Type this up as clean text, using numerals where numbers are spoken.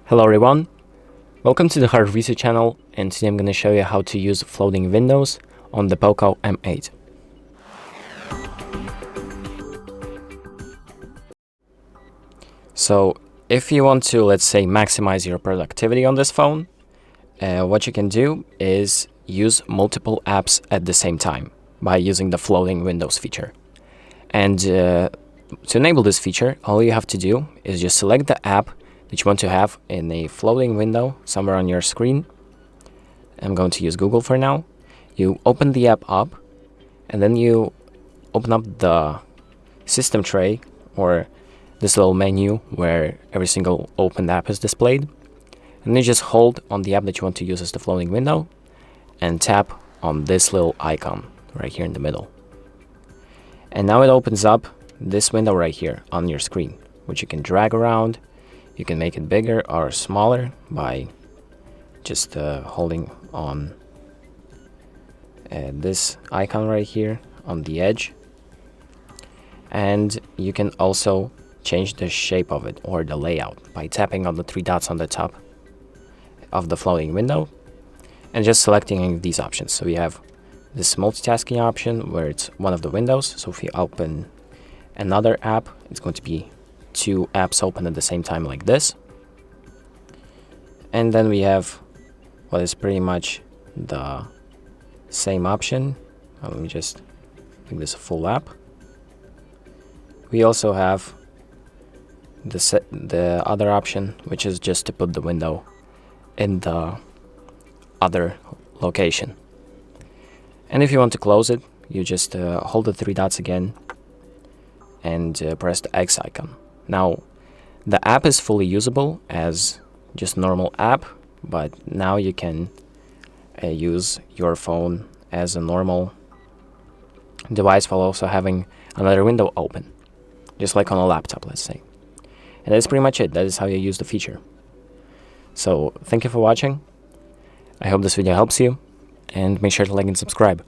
Hello everyone, welcome to the HardReset channel, and today I'm going to show you how to use floating windows on the POCO M8. So if you want to, let's say, maximize your productivity on this phone, what you can do is use multiple apps at the same time by using the floating windows feature. And to enable this feature, all you have to do is just select the app that you want to have in a floating window somewhere on your screen. I'm going to use Google for now. You open the app up, and then you open up the system tray, or this little menu where every single opened app is displayed. And you just hold on the app that you want to use as the floating window and tap on this little icon right here in the middle. And now it opens up this window right here on your screen, which you can drag around. You can make it bigger or smaller by just holding on this icon right here on the edge. And you can also change the shape of it or the layout by tapping on the three dots on the top of the floating window and just selecting any of these options. So we have this multitasking option where it's one of the windows. So if you open another app, it's going to be two apps open at the same time like this. And then we have what is pretty much the same option. Let me just make this a full app. We also have the other option, which is just to put the window in the other location. And if you want to close it, you just hold the three dots again and press the X icon. Now, the app is fully usable as just normal app, but now you can use your phone as a normal device while also having another window open, just like on a laptop, let's say. And that's pretty much it. That is how you use the feature. So, thank you for watching. I hope this video helps you, and make sure to like and subscribe.